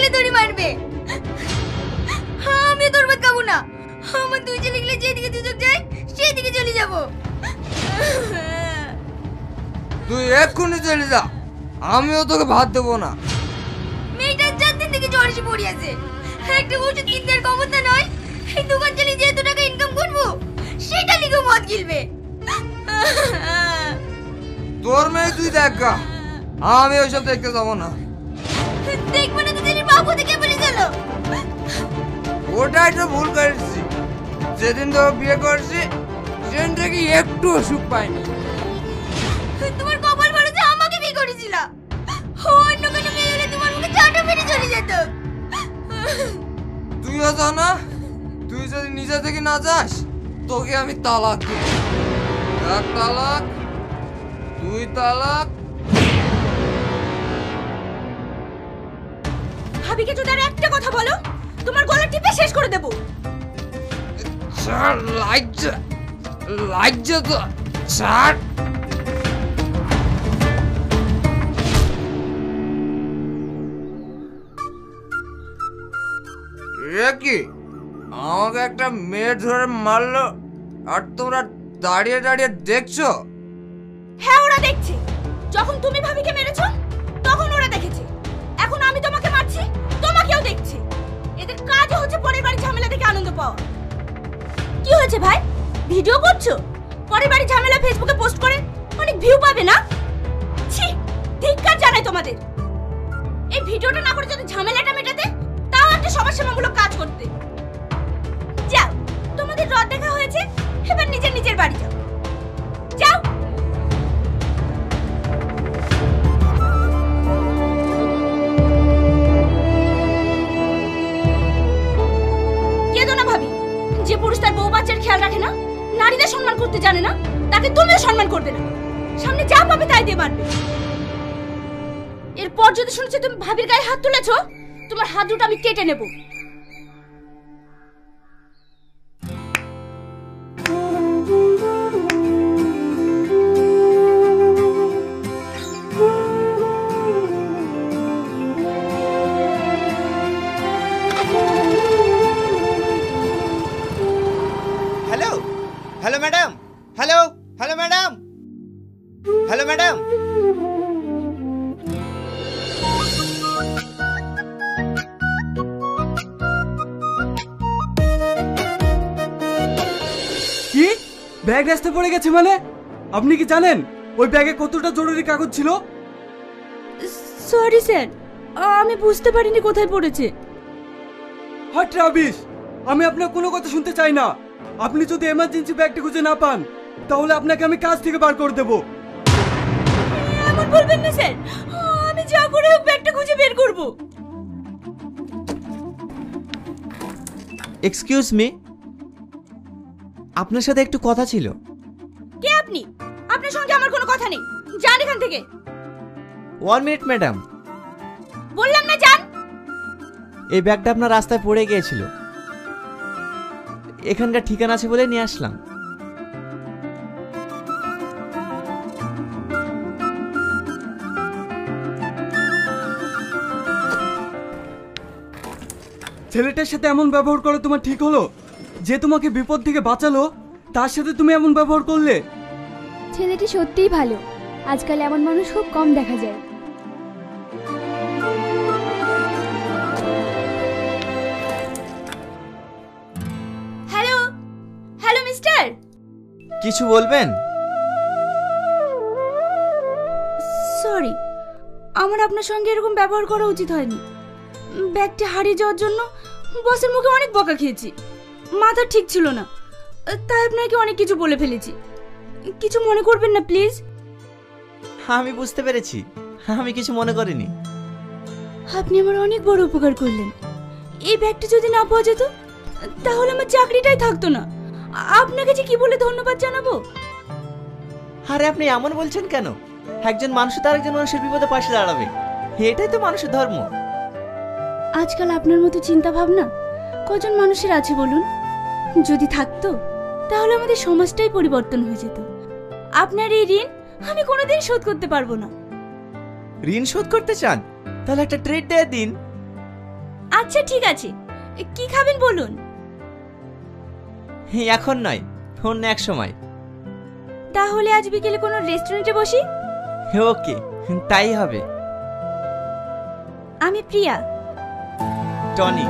গেলে তোরই মারবে। আমি তোর ভাত খাবো না। আমার দুই ছেলে গেলে যেদিকে সুযোগ যায় সেদিকে চলে যাব। তুই এক্ষুনি চলে যা, আমিও তোকে ভাত দেবো না। মেয়েটার 4 দিন থেকে জ্বর এসে পড়ে আছে, একটা ওষুধ কিনতে আর ক্ষমতা নয়। এই দোকান চালিয়ে যে এত টাকা ইনকাম করবো সেটা লিখে মদ গিলবে। তোর মেয়ে তুই দেখ গা, আমি ওইসব দেখতে যাবো না। দেখবো না তো দিদির বাবু থেকে বলে গেল। ওটাই তো ভুল করেছি, যেদিন তো বিয়ে করছি সেদিন থেকে একটু সুখ পাইনি। তোমার কপাল ভালো যে আমাকে বিয়ে করেছিল, অন্য কোনো মেয়ে হলে তোমার মুখে চাটা মেরে চলে যেত। তুইও জানা, তুই যদি নিজে থেকে না যাস তোকে আমি তালাক দিব। 1 তালাক, 2 তালাক। ভাবিকে যদি আর একটা কথা বলো তোমার গলা টিপে শেষ করে দেব। ছাড়, লাইজা তো ছাড়। কি আমাকে একটা মেয়ে ধরে মারলো আর তোমরা দাঁড়িয়ে দাঁড়িয়ে দেখছো? হ্যাঁ ওরা দেখছে, যখন তুমি ভাবিকে মেরেছো তখন ওরা দেখেছে, এখন আমি তোমাকে মারছি তোমাকেও দেখছে। এদের কাজই হচ্ছে পরের বাড়ি ঝামেলা দেখে আনন্দ পাওয়া। কি হয়েছে ভাই, ভিডিও করছো? পরের বাড়ি ঝামেলা ফেসবুকে পোস্ট করে অনেক ভিউ পাবে না? ছি, ধিক্কার জানাই তোমাদের। এই ভিডিওটা না করে যদি ঝামেলাটা মেটাতে তাও একটা সমাজসেবামূলক কাজ করতে। যাও, তোমাদের রদ দেখা হয়েছে, এবার নিজের বাড়ি যাও। যাও। কেঁদো না ভাবি, যে পুরুষ তার বউ বাচ্চার খেয়াল রাখে না, নারীদের সম্মান করতে জানে না, তাকে তুমিও সম্মান করবে না। সামনে যা পাবে তাই দিয়ে মারবে। এরপর যদি শুনেছি তুমি ভাবির গায়ে হাত তুলেছো, তোমার হাত দুটো আমি কেটে নেব। Hello hello madam, hello hello madam, hello madam. কি ব্যাগ রাস্তায় পড়ে গেছে মানে? আপনি কি জানেন ওই ব্যাগে কতটা জরুরি কাগজ ছিল? সরি স্যার, আমি বুঝতে পারিনি কোথায় পড়েছে। হট রাবিশ, আমি আপনার কোনো কথা শুনতে চাই না। আপনি যদি এমার্জেন্সি ব্যাগটা খুঁজে না পান তাহলে আপনাকে আমি কাজ থেকে বার করে দেব। এমন বলবেন না স্যার, আমি যা করে হোক ব্যাগটা খুঁজে বের করব। এক্সকিউজ মি, আপনার সাথে একটু কথা ছিল। কে আপনি? আপনার সঙ্গে আমার কোনো কথা নেই, যান এখান থেকে। 1 মিনিট ম্যাডাম, বললাম না যান। এই ব্যাগটা আপনার রাস্তায় পড়ে গিয়েছিল, এখানকার ঠিকানা আছে বলে নিয়ে আসলাম। ছেলেটার সাথে এমন ব্যবহার করা তোমার ঠিক হলো? যে তোমাকে বিপদ থেকে বাঁচালো তার সাথে তুমি এমন ব্যবহার করলে? ছেলেটি সত্যিই ভালো, আজকাল এমন মানুষ খুব কম দেখা যায়। হ্যালো হ্যালো মিস্টার, কিছু বলবেন? সরি, আমার আপনার সঙ্গে এরকম ব্যবহার করা উচিত হয়নি। ব্যাগটা হারিয়ে যাওয়ার জন্য বসের মুখে অনেক বকা খেয়েছি, মাথা ঠিক ছিল না, তাই আপনাকে অনেক কিছু বলে ফেলেছি। কিছু মনে করবেন না প্লিজ। আমি বুঝতে পেরেছি, আমি কিছু মনে করিনি। আপনি আমার অনেক বড় উপকার করলেন। এই ব্যাগটা যদি না পাওয়া যেত তাহলে আমার চাকরিটাই থাকতো না। আপনাকে যে কি বলে ধন্যবাদ জানাবো। আরে আপনি এমন বলছেন কেন? একজন মানুষ তার একজন মানুষের বিপদে পাশে দাঁড়াবে, এটাই তো মানুষের ধর্ম। আজকাল আপনার মতো চিন্তা ভাবনা কজন মানুষের আছে বলুন? যদি থাকতো তাহলে আমাদের সমাজটাই পরিবর্তন হয়ে যেত। আপনার এই ঋণ আমি কোনোদিন শোধ করতে পারবো না। ঋণ শোধ করতে চান? তাহলে একটা ট্রেড দিয়ে দিন। আচ্ছা ঠিক আছে, কি খাবেন বলুন। এখন নয়, অন্য এক সময়। তাহলে আজ বিকেলে কোনো রেস্টুরেন্টে বসি। ওকে, তাই হবে। আমি প্রিয়া। টনি।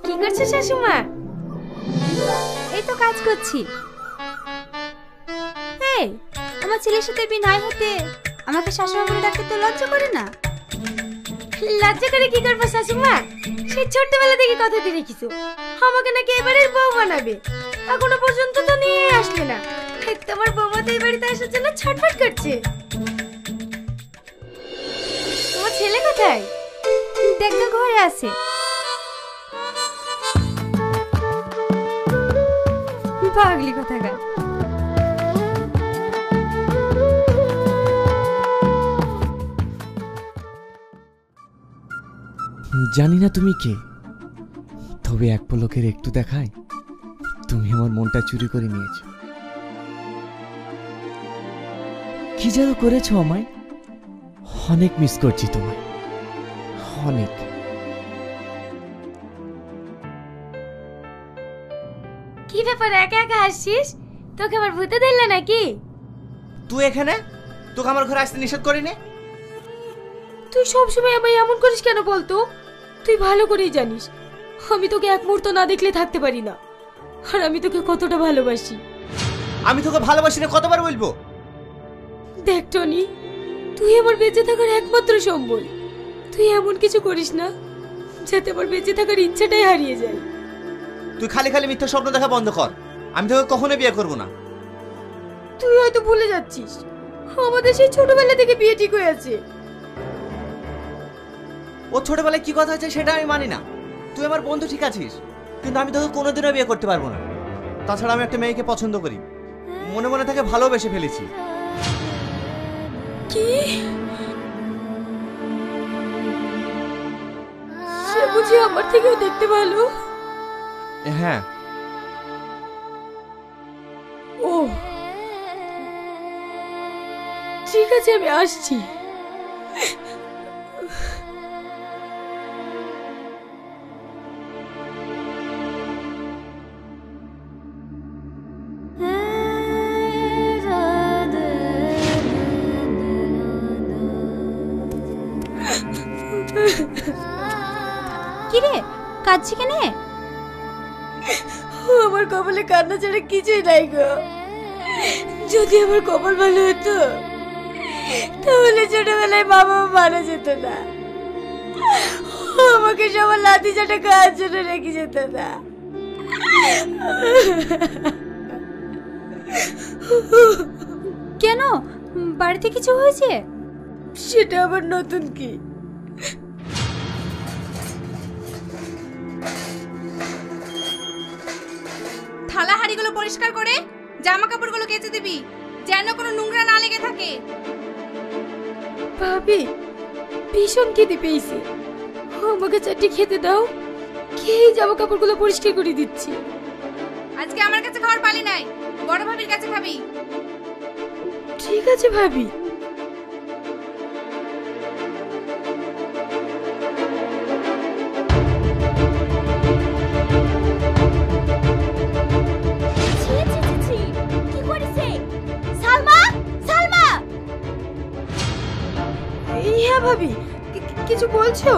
কি করছো শাশুমা? এই তো কাজ করছি। এই, আমার ছেলের সাথে বিনয় হতে আমাকে শাশুড়ি বলে ডাকতে তো লজ্জা করে না? লজ্জা করে কি করবো শাশুমা? সেই ছোটবেলা থেকে কথা দিয়ে রেখেছো আমাকে নাকি এবারের বউ বানাবে, এখনো পর্যন্ত তো নিয়ে আসলে না। তোমার বৌমা তো এই বাড়িতে আসার জন্য ছটফট করছে। তোমার ছেলে কোথায়? দেখতে ঘরে আছে। পাগলি কোথাকার। জানি না তুমি কে, তবে এক পলকের একটু দেখায় তুমি আমার মনটা চুরি করে নিয়েছো। কি যেন করেছো আমায়, অনেক মিস করছি তোমায়, অনেক। কি ব্যাপার একা একা হাসছিস? তোকে আবার ভূতে ধরলে নাকি? তুই এখানে, তোকে আমার ঘরে আসতে নিষেধ করিনি। তুই সবসময় আমায় এমন করিস কেন বলতো? তুই ভালো করেই জানিস আমি তোকে এক মুহূর্ত না দেখলে থাকতে পারি না, আর আমি তোকে কতটা ভালোবাসি। আমি তোকে ভালোবাসি না কতবার বলবো? দেখ টনি, তুই আমার বেঁচে থাকার একমাত্র সম্বল। তুই এমন কিছু করিস না যাতে আমার বেঁচে থাকার ইচ্ছাটাই হারিয়ে যায়। তুই খালি খালি মিথ্যা স্বপ্ন দেখা বন্ধ কর। আমি তোকে কখনো বিয়ে করব না। তুই হয়তো ভুলে যাচ্ছিস আমাদের সেই ছোটবেলা থেকে বিয়ে ঠিক হয়ে আছে। ও ছোটবেলায় কি কথা আছে সেটা আমি মানি না। তুই আমার বন্ধু ঠিক আছিস, কিন্তু আমি তোকে কোনোদিনও বিয়ে করতে পারবো না। তাছাড়া আমি একটা মেয়েকে পছন্দ করি, মনে মনে তাকে ভালোবেসে ফেলেছি। কি? সে বুঝি আমার থেকেও দেখতে ভালো? হ্যাঁ। ও ঠিক আছে, আমি আসছি। কিরে, কাঁদছি কেনে? আমার কপালে কান্না ছাড়া কিছুই নাই গো। যদি আমার কপাল ভালো হতো তাহলে ছোটবেলায় বাবা মারা যেত না, আমাকে সবার লাঠি চাটা খাওয়ার জন্য রেখে যেত না। কেন, বাড়িতে কিছু হয়েছে? সেটা আবার নতুন কি? থালা হাঁড়িগুলো পরিষ্কার করে জামা কাপড়গুলো কেচে দিবি, যেন কোনো নোংরা না লেগে থাকে। ভাবি, ভীষণ খিদে পেয়েছে, আমাকে চারটি খেতে দাও। খেয়ে জামা কাপড়গুলো পরিষ্কার করে দিচ্ছি। আজকে আমার কাছে খাওয়ার পালি নাই, বড় ভাবির কাছে খাবি। ঠিক আছে ভাবি। কি করেছে? সালমা, সালমা! হ্যাঁ ভাবি, কিছু বলছো?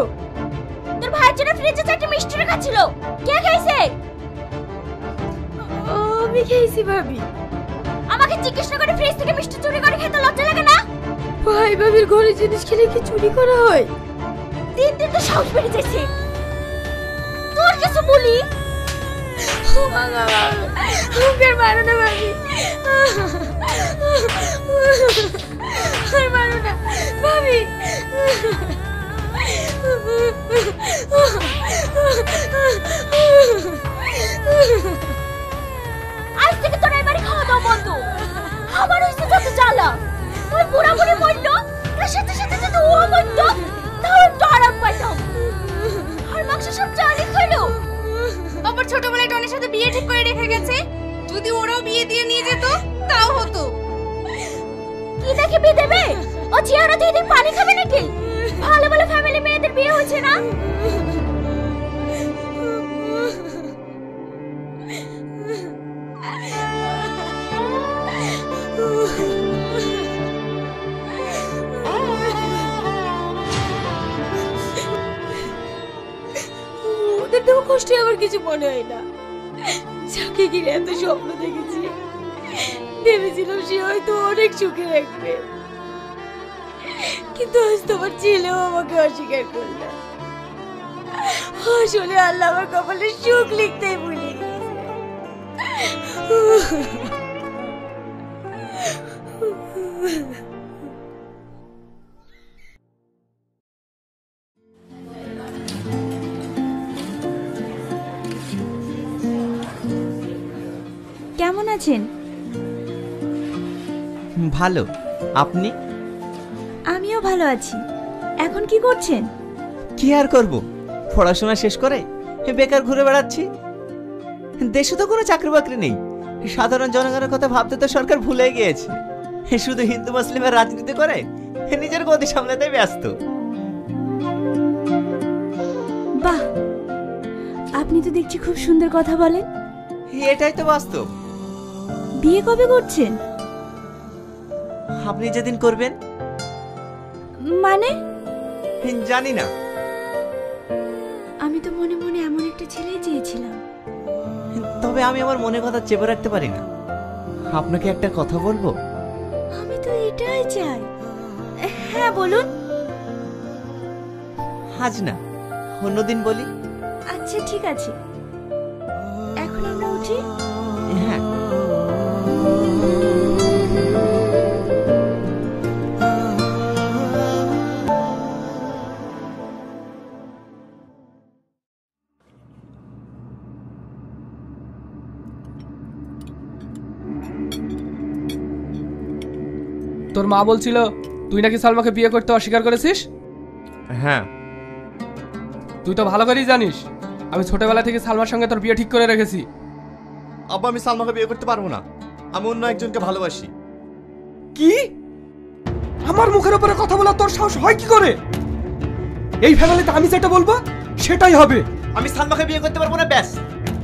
তোর ভাইয়ের জন্য ফ্রিজে চারটি মিষ্টি রাখা ছিল, কে খেয়েছে? আমি খেয়েছি ভাবি। আমাকে জিজ্ঞেস না করে ফ্রিজ থেকে মিষ্টি চুরি করে খেতে লজ্জা লাগে না? ভাই ভাবির ঘরে জিনিস খেলে কি চুরি করা হয়? দিন দিন তো সাহস বেড়ে যাচ্ছে। তোর কিছু বলি? আমাকে মারো না ভাবি, আর মারো না ভাবি। আজ থেকে তোর এই বাড়ি খাওয়া দাওয়া বন্ধ। আমার হয়েছে যত জ্বালা। ওই বুড়া বুড়ি মরলো, তার সাথে সাথে যদি ও মরতো তাহলে ছেলের সাথে বিয়ে ঠিক করে রেখে গেছে। যদি ওরাও বিয়ে দিয়ে নিয়ে যেত তাও হতো। কি দেখে বিয়ে দেবে? ও চেহারা দিয়ে দিন পানি খাবে নাকি? ভালো ভালো ফ্যামিলি মেয়েদের বিয়ে হচ্ছে না। ওদের তো কষ্টে আমার কিছু মনে হয় না। যাকে ঘিরে এত স্বপ্ন দেখেছি, ভেবেছিলাম সে হয়তো অনেক সুখে রাখবে, কিন্তু আজ তোমার ছেলেও আমাকে অস্বীকার করল। আসলে আল্লাহ আমার কপালে সুখ লিখতেই ভুলে গেছে। কেমন আছেন? ভালো। আপনি? আমিও ভালো আছি। এখন কি করছেন? কি আর করব, পড়াশোনা শেষ করে বেকার ঘুরে বেড়াচ্ছি। দেশে তো কোনো চাকরি বাকরি নেই। সাধারণ জনগণের কথা ভাবতে তো সরকার ভুলে গিয়েছে। শুধু হিন্দু মুসলিমের রাজনীতি করে নিজের গদি সামলাতে ব্যস্ত। বাহ, আপনি তো দেখছি খুব সুন্দর কথা বলেন। এটাই তো বাস্তব। বিয়ে কবে করছেন? আপনি যেদিন করবেন। মানে? জানি না। আমি তো মনে মনে এমন একটা ছেলেই চেয়েছিলাম। তবে আমি আমার মনে কথা চেপে রাখতে পারি না। আপনাকে একটা কথা বলবো? আমি তো এটাই চাই। হ্যাঁ বলুন। আজ না, অন্যদিন বলি। আচ্ছা ঠিক আছে, এখন আমরা উঠি। হ্যাঁ। তোর মা বলছিল তুই নাকি সালমাকে বিয়ে করতে অস্বীকার করেছিস। হ্যাঁ। তুই তো ভালো করেই জানিস আমি ছোটবেলা থেকে সালমার সঙ্গে তোর বিয়ে ঠিক করে রেখেছি। আব্বা, আমি সালমাকে বিয়ে করতে পারবো না। আমি অন্য একজনকে ভালোবাসি। কি? আমার মুখের উপরে কথা বলা তোর সাহস হয় কি করে? এই ফ্যামিলিতে আমি যেটা বলবো সেটাই হবে। আমি সালমাকে বিয়ে করতে পারবো না, ব্যাস।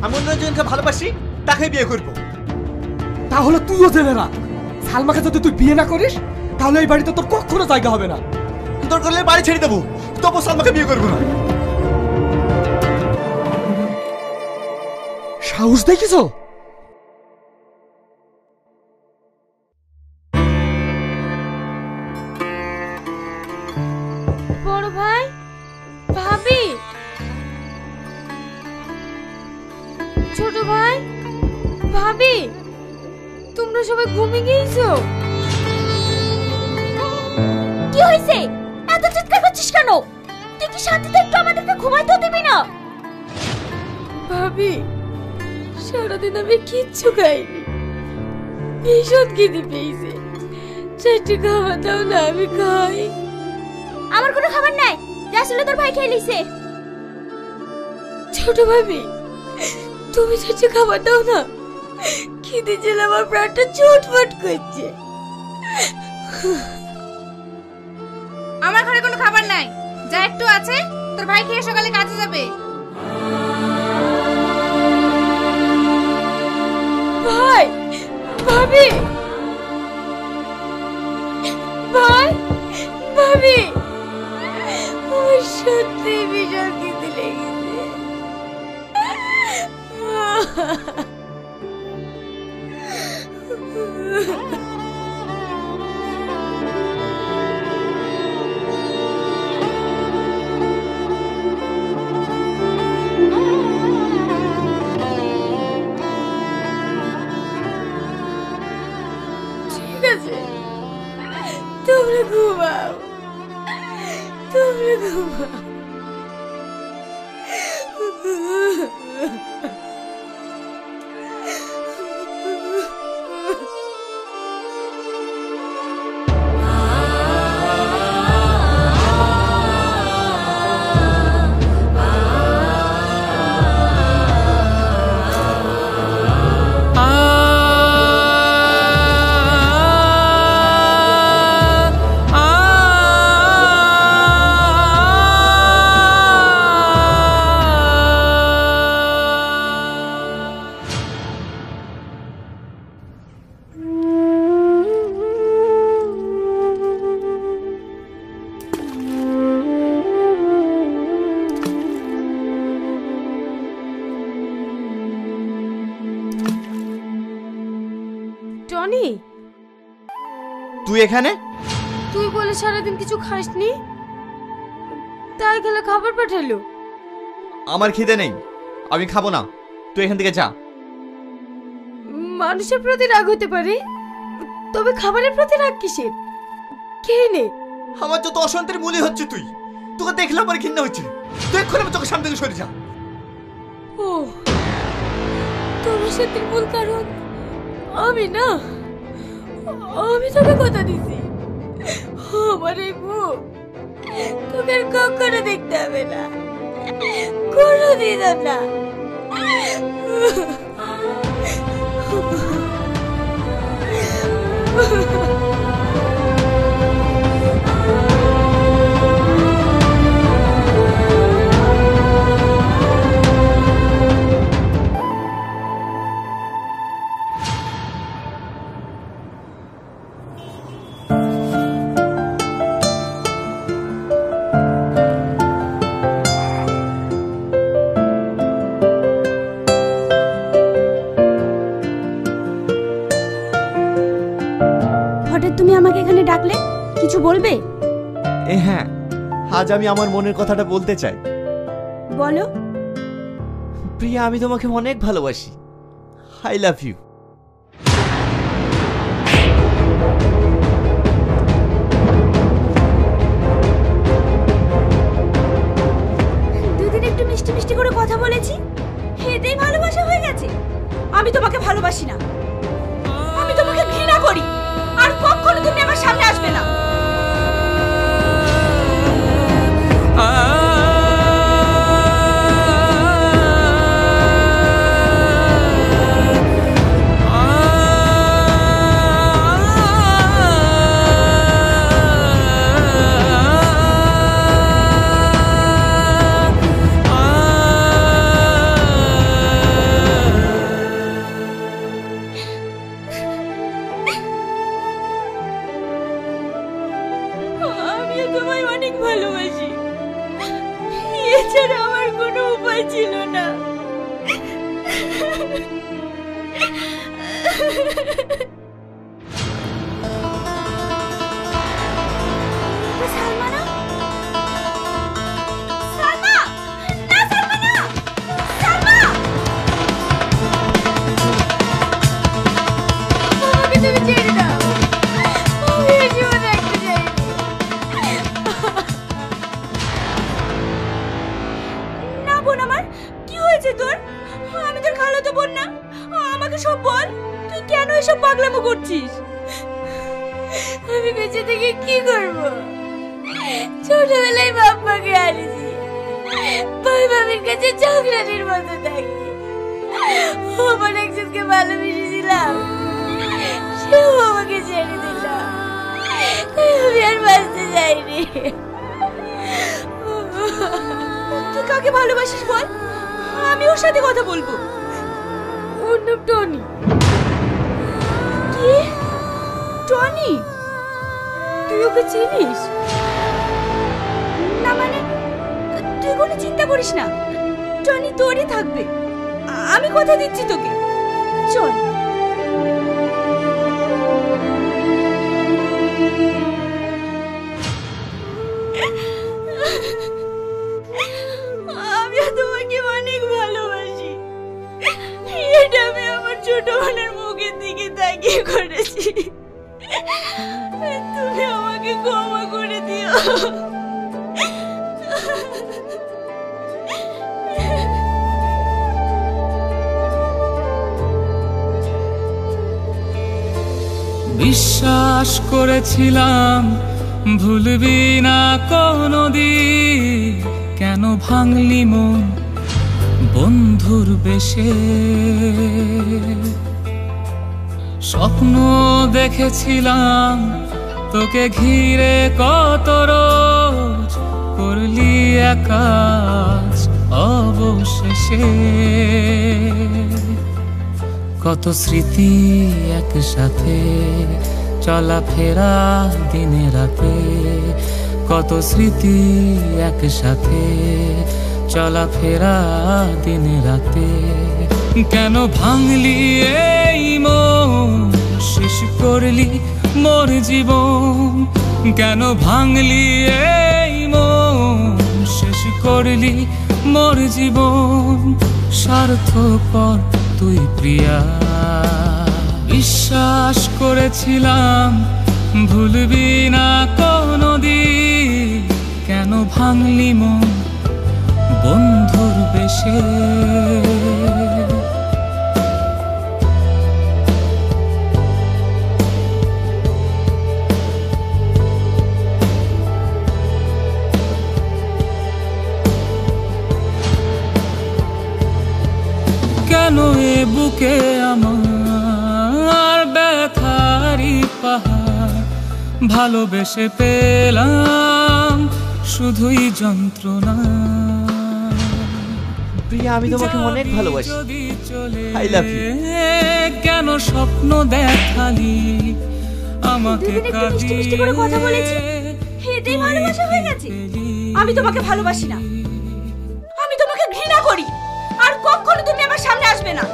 আমি অন্য একজনকে ভালোবাসি, তাকে বিয়ে করবো। তাহলে তুইও জেনে রাখ, সালমাকে যদি তুই বিয়ে না করিস তাহলে এই বাড়িতে তোর কখনো জায়গা হবে না। তোর করলে বাড়ি ছেড়ে দেবো, তবু সালমাকে বিয়ে করবো না। সাহস দেখিস? বড় ভাই, ভাবি, ছোট ভাই, ভাবি, তোমরা সবাই ঘুমিয়ে গিয়েছো? কি হয়েছে? এত চিৎকার করছিস কেন? তুই কি শান্তিতে একটু আমাদেরকে ঘুমাইতে দিবি না? ভাবি, সারাদিন আমি কিচ্ছু খাইনি, ভীষণ খিদে পেয়েছে। চারটে খাবার দাও না, আমি খাই। আমার কোনো খাবার নাই, যা ছিল তোর ভাই খেয়ে লিছে। ছোট ভাবি, তুমি চারটে খাবার দাও না, খিদে জেলে আমার প্রাণটা ছটফট করছে। আমার ঘরে কোনো খাবার নাই, যা একটু আছে তোর ভাই খেয়ে সকালে কাজে যাবে। ভাই, ভাবি, ভাই, ভাবি, আমার সত্যি ভীষণ খিদে লেগেছে। ঠিক আছে, তোমরা ঘুমাও, তোমরা ঘুমাও। টনি, তুই এখানে? তুই বলে সারাদিন কিছু খাসনি, তাই খেলে খাবার পাঠালো। আমার খিদে নেই, আমি খাবো না, তুই এখান থেকে যা। মানুষের প্রতি রাগ হতে পারে, তবে খাবারের প্রতি রাগ কিসের? খেয়ে নে। আমার যত অশান্তির মূল্য হচ্ছে তুই, তোকে দেখলে আমার ঘৃণা হচ্ছে। তুই এক্ষুনি আমার চোখের সামনে থেকে সরে যা। ও, তোর অশান্তির মূল কারণ আমি না? আমি তোকে কথা দিছি, আমার এই মুখ তোকে আর কখনো দেখতে হবে না, কোনোদিন না। হঠাৎ তুমি আমাকে এখানে ডাকলে, কিছু বলবে? হ্যাঁ, আজ আমি আমার মনের কথাটা বলতে চাই। বলো। প্রিয়া, আমি তোমাকে অনেক ভালোবাসি। I love you. দুদিন একটু মিষ্টি মিষ্টি করে কথা বলেছি, এতেই ভালোবাসা হয়ে গেছে? আমি তোমাকে ভালোবাসি না, আমি তোমাকে ঘৃণা করি, আর কখনো তুমি আমার সামনে আসবে না। আমিও তোমায় অনেক ভালোবাসি, এছাড়া আমার কোনো উপায় ছিল না। সালমা না? সালমা! না, সালমা না! সালমা! আমাকে তুমি ছেড়ে দাও, আমি এই জীবনে একটা চাইনি। না বোন আমার, কি হয়েছে তোর? আমি তোর খালাতো বোন না, আমাকে সব বল। তুই কেন এসব পাগলামো করছিস? আমি বেঁচে থেকে কি করব? ছোটবেলায় বাপ্পাকে হারিয়েছি, ভাই ভাবির কাছে ঝগড়াটির মতো থাকি। আমার একজনকে ভালোবেসেছিলাম, সেও আমাকে ছেড়ে দিল, তাই আমি আর বাঁচতে চাইনি। তুই কাকে ভালোবাসিস বল, আমি ওর সাথে কথা বলবো। ওর নাম টনি। কি? টনি? তুই ওকে চিনিস? না মানে, তুই কোনো চিন্তা করিস না, টনি তোরই থাকবে, আমি কথা দিচ্ছি তোকে। চল। আমিও তোমাকে অনেক ভালোবাসি, এটা আমি আমার ছোট বোনের মুখের দিকে তাকিয়ে করেছি। তুমি আমাকে ক্ষমা করে দিও। বিশ্বাস করেছিলাম ভুলবি না কোনদিন, কেন ভাঙলি মন বন্ধুর বেশে? স্বপ্ন দেখেছিলাম তোকে ঘিরে কত রোজ, করলি একাজ অবশেষে। কত স্মৃতি একসাথে চলাফেরা দিনে রাতে, কত স্মৃতি একসাথে চলাফেরা দিনে রাতে। কেন ভাঙলি এই মন শেষ করলি মোর জীবন, কেন ভাঙলি এই মন, শেষ করলি মোর জীবন, স্বার্থপর তুই প্রিয়া। বিশ্বাস করেছিলাম ভুলবি না কোনদিন, কেন ভাঙলি মন বন্ধুর বেশে। কেন এ বুকে আমার ব্যথারি পাহাড়, ভালোবেসে পেলাম শুধুই যন্ত্রণা। প্রিয়া, আমি তোমাকে অনেক ভালোবাসি। I love you. কেন স্বপ্ন দেখালি আমাকে দুদিন একটু মিষ্টি মিষ্টি করে কথা বলেছি, এতেই ভালোবাসা হয়ে গেছে? আমি তোমাকে ভালোবাসি না, আমি তোমাকে ঘৃণা করি, আর কখনো তুমি আমার সামনে আসবে না।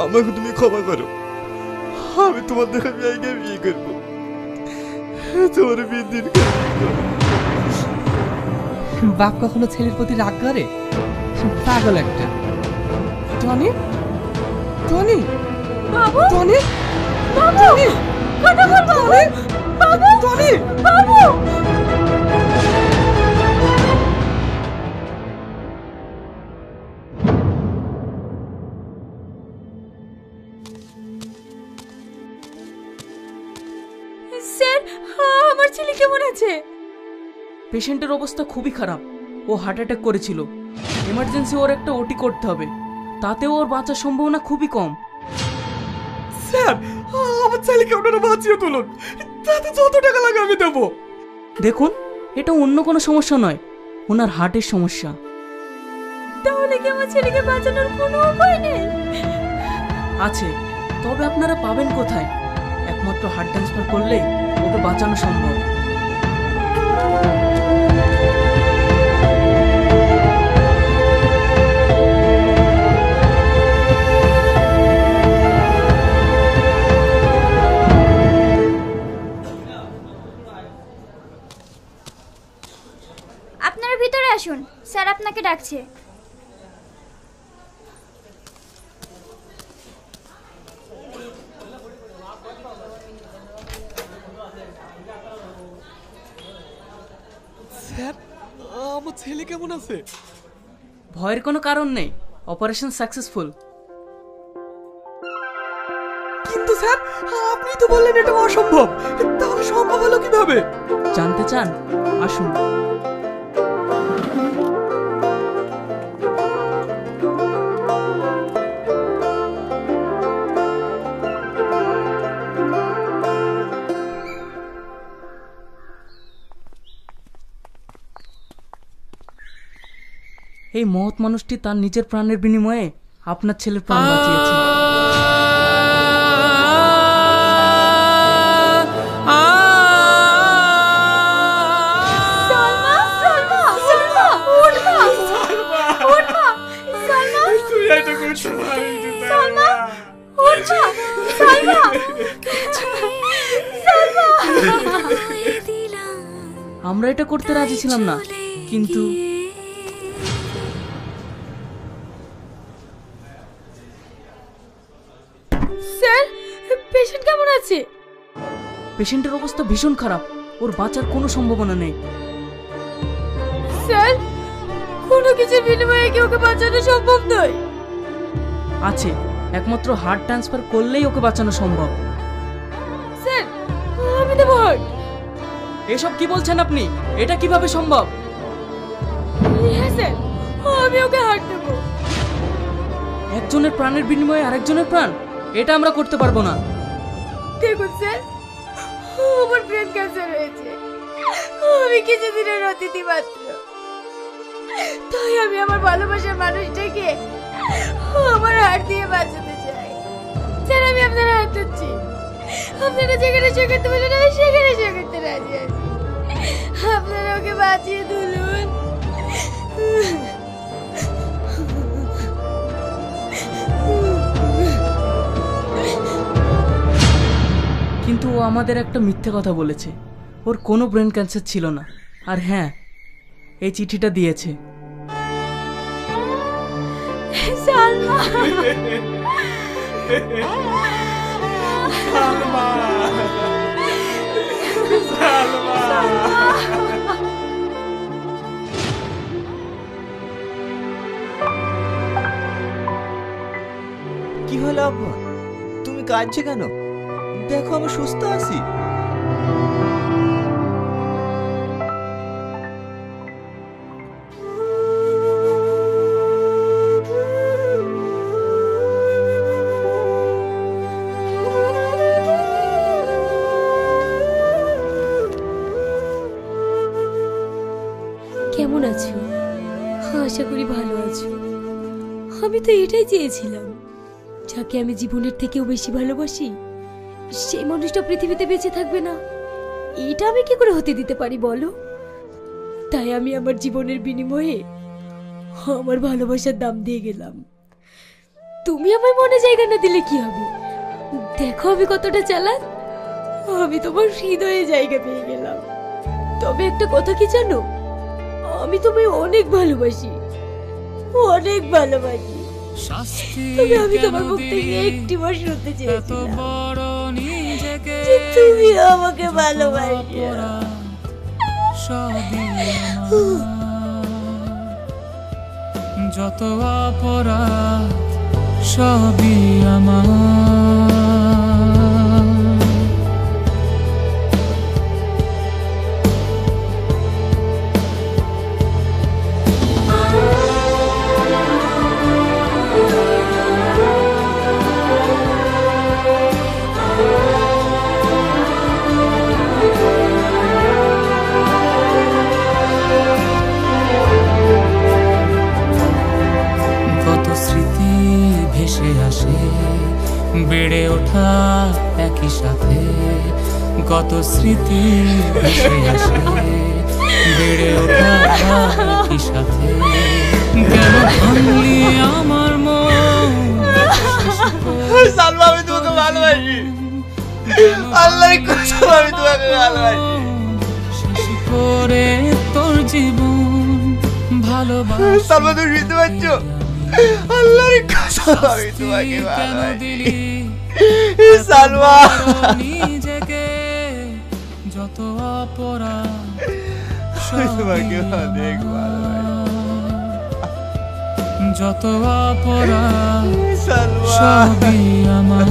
আমাকে তুমি ক্ষমা করো, আমি তোমার দেখা মেয়েকে বিয়ে করবো, তোমার বিয়ে দিন। বাপ কখনো ছেলের প্রতি রাগ করে? পাগল একটা। টনি, টনি, বাবু, টনি, বাবু, কথা বল বাবু, বাবু, টনি। বাবু। স্যার, আমার ছেলে কেমন আছে? পেশেন্টের অবস্থা খুবই খারাপ, ও হার্ট অ্যাটাক করেছিল, এমার্জেন্সি ওর একটা ওটি করতে হবে, তাতেও ওর বাঁচার সম্ভাবনা খুবই কম। স্যার, আমার ছেলেকে ওনারা বাঁচিয়ে তুলুন, তাতে যত টাকা লাগে আমি দেবো। দেখুন, এটা অন্য কোনো সমস্যা নয়, ওনার হার্টের সমস্যা। তাহলে কি আমার ছেলেকে বাঁচানোর কোনো উপায় নেই? আছে, তবে আপনারা পাবেন কোথায়? একমাত্র হার্ট ট্রান্সফার করলে ওকে বাঁচানো সম্ভব। আপনারা ভিতরে আসুন, স্যার আপনাকে ডাকছে। স্যার, আমার ছেলে কেমন আছে? ভয়ের কোনো কারণ নেই, অপারেশন সাকসেসফুল। কিন্তু স্যার, আপনি তো বললেন এটা অসম্ভব, তাহলে সম্ভব হলো কিভাবে? জানতে চান? আসুন। এই মহৎ মানুষটি তার নিজের প্রাণের বিনিময়ে আপনার ছেলের প্রাণ বাঁচিয়েছে। আমরা এটা করতে রাজি ছিলাম না, কিন্তু স্যার, পেশেন্ট কেমন আছে? পেশেন্টের অবস্থা ভীষণ খারাপ, ওর বাঁচার কোনো সম্ভাবনা নেই। স্যার, কোনো কিছুর বিনিময়ে কি ওকে বাঁচানো সম্ভব নয়? আছে, একমাত্র হার্ট ট্রান্সফার করলেই ওকে বাঁচানো সম্ভব। স্যার, আমি দেবো হার্ট। এসব কি বলছেন আপনি? এটা কিভাবে সম্ভব? হ্যাঁ স্যার, আমি ওকে হার্ট দেবো। একজনের প্রাণের বিনিময়ে আরেকজনের প্রাণ? এটা আমরা করতে পারবো না। দেখুন স্যার, আমার ব্রেন ক্যান্সার হয়েছে, আমি কিছুদিনের অতিথি মাত্র। তাই আমি আমার ভালোবাসার মানুষটাকে আমার হাত দিয়ে বাঁচাতে চাই। স্যার আমি আপনার হাত ধরছি, আপনারা যেখানে সই করতে বলেন আমি সেখানে সই করতে রাজি আছি। আপনারা ওকে বাঁচিয়ে তুলুন। কিন্তু ও আমাদের একটা মিথ্যে কথা বলেছে। ওর কোনো ব্রেন ক্যান্সার ছিল না। আর হ্যাঁ, এই চিঠিটা দিয়েছে। সালমা কি হলো আব্বা, তুমি কাঁদছো কেন? দেখো আমি সুস্থ আছি। কেমন আছো? আশা করি ভালো আছো। আমি তো এটাই চেয়েছিলাম, যাকে আমি জীবনের থেকেও বেশি ভালোবাসি সেই মানুষটা পৃথিবীতে বেঁচে থাকবে না। এটা আমি কি করে হতে দিতে পারি বলো? তাই আমি আমার জীবনের বিনিময়ে আমার ভালোবাসার দাম দিয়ে গেলাম। তুমি আমার মনে জায়গা না দিলে কি হবে? দেখো আমি কতটা চালাক। আমি তোমার হৃদয়ে জায়গা পেয়ে গেলাম। তবে একটা কথা কি জানো, আমি তোমায় অনেক ভালোবাসি, অনেক ভালোবাসি। তবে আমি তোমার মুখ থেকে একটি বার শুনতে চেয়েছিলাম যে তুমি আমাকে ভালোবাসো। যত অপরাধ সবই আমার। বেড়ে ওঠা একই সাথে, কত স্মৃতি ভেসে আসে বেড়ে ওঠা একই সাথে। কেন ভাঙলি আমার মন? সালমা আমি তোমাকে ভালোবাসি, আল্লাহর কসম আমি তোমাকে ভালোবাসি। শেষ করে তোর জীবন ভালোবাসা। সালমা তুমি বুঝতে পারছো? আল্লাহর কসম আমি তোমাকে ভালোবাসি সালমা। নিজেকে যত অপরাধ আমি তোমাকে অনেক ভালোবাসি, যত অপরাধ সালমা সবই আমার।